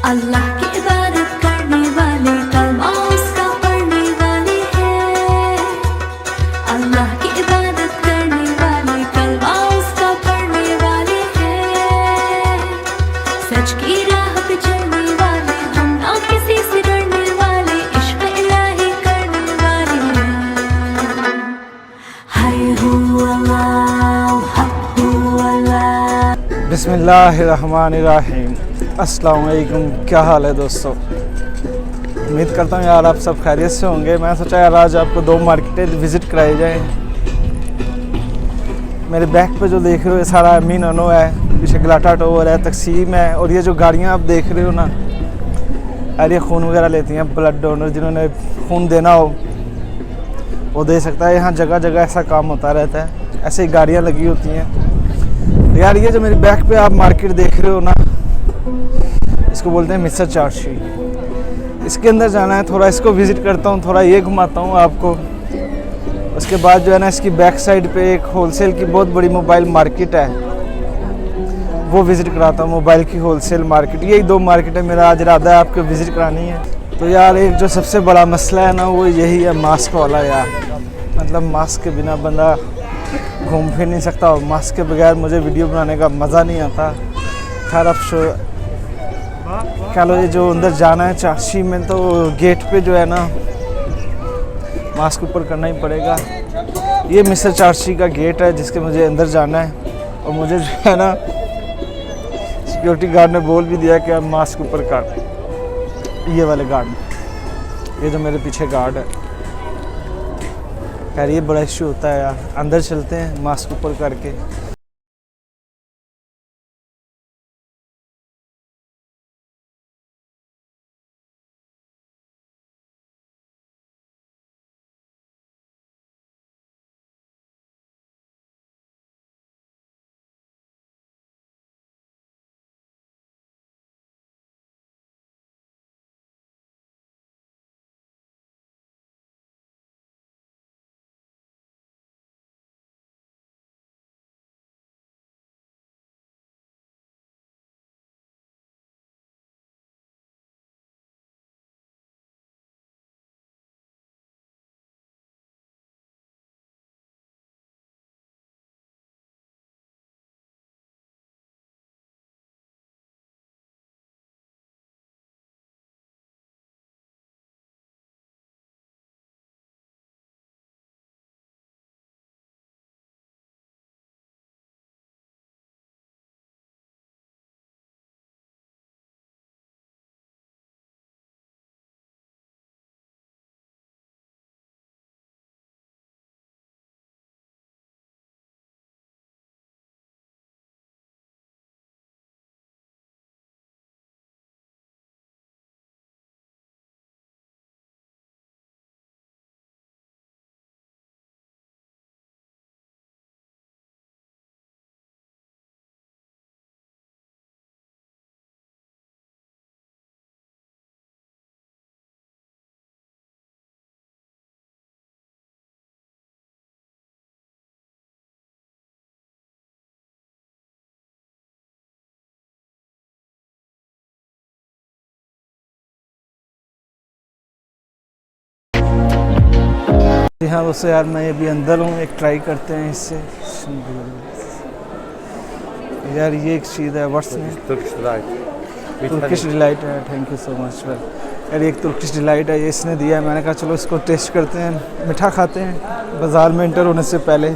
अल्लाह की इबादत करने वाले कलमा उसका पढ़ने वाले हैं। अल्लाह की इबादत करने वाले कलमा उसका पढ़ने वाले हैं। सच की राह पे चलने वाले हम ना किसी से डरने वाले, इश्क इलाही करने वाले हैं। हाय हू अल्लाह हक हू अल्लाह। बिस्मिल्लाहिर्रहमानिर्रहीम। अस्सलाम वालेकुम। क्या हाल है दोस्तों? उम्मीद करता हूँ यार आप सब खैरियत से होंगे। मैं सोचा यार आज आपको 2 मार्केटें विज़िट कराई जाएँ। मेरे बैक पे जो देख रहे हो ये सारा अमीन अनो है, पीछे गलाटा टोवर है, तकसीम है, और ये जो गाड़ियाँ आप देख रहे हो ना यार ये खून वगैरह लेती हैं। ब्लड डोनर जिन्होंने खून देना हो वो दे सकता है। यहाँ जगह जगह ऐसा काम होता रहता है, ऐसे ही गाड़ियाँ लगी होती हैं। यार ये जो मेरी बैक पे आप मार्केट देख रहे हो ना इसको बोलते हैं मिस्टर चार्शी। इसके अंदर जाना है, थोड़ा इसको विज़िट करता हूँ, थोड़ा ये घुमाता हूँ आपको। उसके बाद जो है ना इसकी बैक साइड पे एक होलसेल की बहुत बड़ी मोबाइल मार्केट है, वो विज़िट कराता हूँ। मोबाइल की होलसेल मार्केट, यही 2 मार्केट है मेरा आज इरादा है आपको विज़िट करानी है। तो यार एक जो सबसे बड़ा मसला है ना वो यही है मास्क वाला यार। मतलब मास्क के बिना बंदा घूम फिर नहीं सकता, और मास्क के बगैर मुझे वीडियो बनाने का मज़ा नहीं आता। खैर अब कह लो ये जो अंदर जाना है चाशी में तो गेट पे जो है ना मास्क ऊपर करना ही पड़ेगा। ये मिस्टर चार्शी का गेट है जिसके मुझे अंदर जाना है, और मुझे जो है ना सिक्योरिटी गार्ड ने बोल भी दिया कि आप मास्क ऊपर कर। ये वाले गार्ड, ये जो मेरे पीछे गार्ड है। खैर ये बड़ा इशू होता है यार। अंदर चलते हैं मास्क ऊपर करके। जी हाँ दोस्तों यार मैं अभी अंदर हूँ, एक ट्राई करते हैं इससे। यार ये एक चीज़ है वर्ड्स में तुर्किश डिलाइट है। थैंक यू सो मच यार। ये एक तुर्किश डिलाइट है, ये इसने दिया है। मैंने कहा चलो इसको टेस्ट करते हैं, मीठा खाते हैं बाज़ार में एंटर होने से पहले।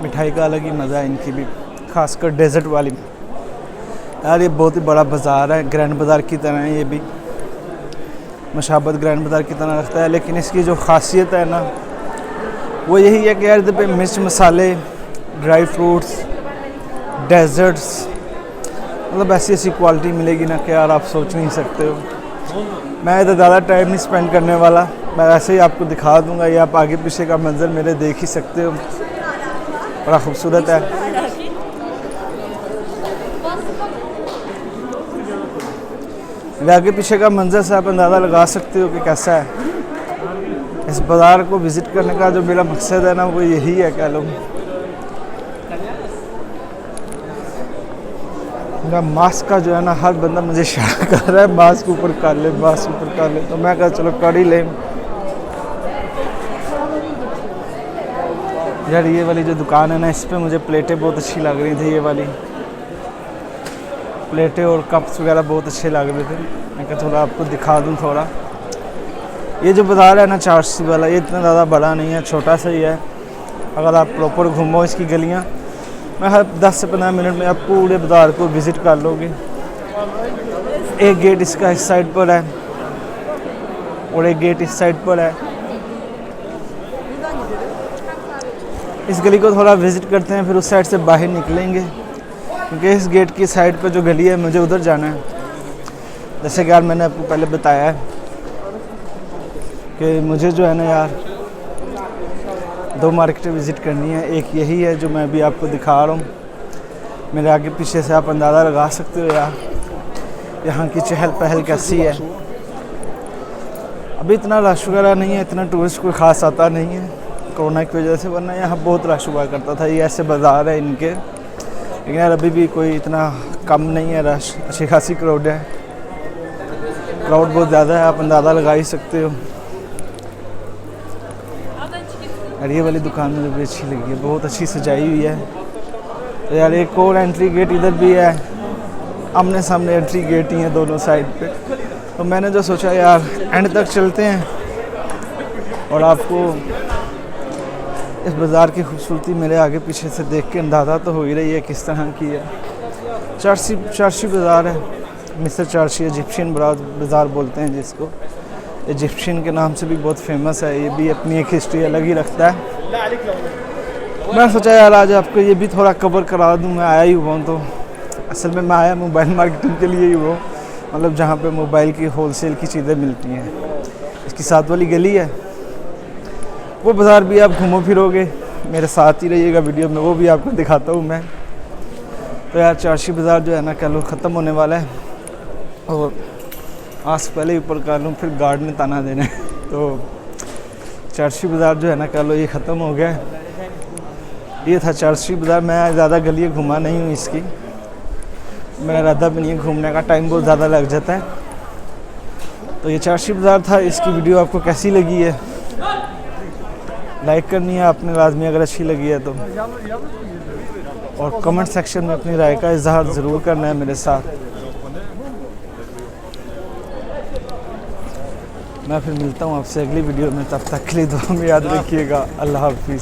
मिठाई का अलग ही मज़ा है इनकी भी, खासकर डेजर्ट वाली। यार ये बहुत ही बड़ा बाज़ार है, ग्रैंड बाज़ार की तरह है। ये भी मशाबत ग्रैंड बाज़ार की तरह लगता है, लेकिन इसकी जो खासियत है ना वो यही है कि यार इधर पे मिर्च मसाले, ड्राई फ्रूट्स, डेजर्ट्स, मतलब ऐसी ऐसी क्वालिटी मिलेगी ना कि यार आप सोच नहीं सकते हो। मैं इधर ज़्यादा टाइम नहीं स्पेंड करने वाला, मैं ऐसे ही आपको दिखा दूँगा। ये आप आगे पीछे का मंजर मेरे देख ही सकते हो, बड़ा खूबसूरत है। आगे पीछे का मंजर से आप अंदाज़ा लगा सकते हो कि कैसा है। इस बाज़ार को विज़िट करने का जो मेरा मकसद है ना वो यही है कह लो। मेरा मास्क का जो है ना हर बंदा मुझे इशारा कर रहा है मास्क ऊपर कर ले, मास्क ऊपर कर ले, तो मैं कहा चलो कर ही लें। यार ये वाली जो दुकान है ना इस पे मुझे प्लेटें बहुत अच्छी लग रही थी, ये वाली प्लेटें और कप्स वगैरह बहुत अच्छे लग रहे थे। मैं कहा थोड़ा आपको दिखा दूं थोड़ा। ये जो बाज़ार है ना चारसी वाला, ये इतना ज़्यादा बड़ा नहीं है, छोटा सा ही है। अगर आप प्रॉपर घूमो इसकी गलियाँ, मैं हर 10 से 15 मिनट में आप पूरे बाज़ार को विज़िट कर लोगे। एक गेट इसका इस साइड पर है और एक गेट इस साइड पर है। इस गली को थोड़ा विज़िट करते हैं, फिर उस साइड से बाहर निकलेंगे क्योंकि इस गेट की साइड पर जो गली है मुझे उधर जाना है। जैसे कि यार मैंने आपको पहले बताया है कि मुझे जो है ना यार 2 मार्केटें विज़िट करनी है। एक यही है जो मैं अभी आपको दिखा रहा हूँ, मेरे आगे पीछे से आप अंदाज़ा लगा सकते हो यार यहाँ की चहल पहल कैसी है। अभी इतना रश वगैरह नहीं है, इतना टूरिस्ट कोई ख़ास आता नहीं है कोरोना की वजह से, वरना यहाँ बहुत रश हुआ करता था। ये ऐसे बाज़ार है इनके, लेकिन यार अभी भी कोई इतना कम नहीं है रश, अच्छी खासी क्राउड है। क्राउड बहुत ज़्यादा है, आप अंदाज़ा लगा ही सकते हो। यार ये वाली दुकान मुझे भी अच्छी लगी है, बहुत अच्छी सजाई हुई है। तो यार एक और एंट्री गेट इधर भी है, आमने सामने एंट्री गेट ही है दोनों साइड पे। तो मैंने जो सोचा यार एंड तक चलते हैं और आपको इस बाज़ार की खूबसूरती मेरे आगे पीछे से देख के अंदाज़ा तो हो ही रही है किस तरह की है। चारसी बाज़ार है, मिस्र चारसी, इजिप्शियन बाज़ार बोलते हैं जिसको, इजिप्शियन के नाम से भी बहुत फेमस है। ये भी अपनी एक हिस्ट्री अलग ही रखता है। मैं सोचा यार आज आपको ये भी थोड़ा कवर करा दूँ। मैं आया ही हुआ हूँ, तो असल में मैं आया मोबाइल मार्केटिंग के लिए ही हुआ, मतलब जहाँ पे मोबाइल की होलसेल की चीज़ें मिलती हैं। इसकी साथ वाली गली है, वो बाज़ार भी आप घूमो फिरोगे, मेरे साथ ही रहिएगा वीडियो में, वो भी आपको दिखाता हूँ मैं। तो यार चारसी बाज़ार जो है ना कह लो ख़त्म होने वाला है, और आज पहले ही ऊपर कर लूँ फिर गार्ड ने ताना देना है। तो चारसी बाज़ार जो है ना कह लो ये ख़त्म हो गया है। ये था चारसी बाज़ार। मैं ज़्यादा गलियाँ घुमा नहीं हूँ इसकी, मेरा इरादा भी नहीं है घूमने का, टाइम बहुत ज़्यादा लग जाता है। तो ये चारसी बाज़ार था। इसकी वीडियो आपको कैसी लगी है लाइक करनी है आपने लाजमी, अगर अच्छी लगी है तो, और कमेंट सेक्शन में अपनी राय का इजहार ज़रूर करना है मेरे साथ। मैं फिर मिलता हूँ आपसे अगली वीडियो में, तब तक के लिए दुआ में याद रखिएगा। अल्लाह हाफिज़।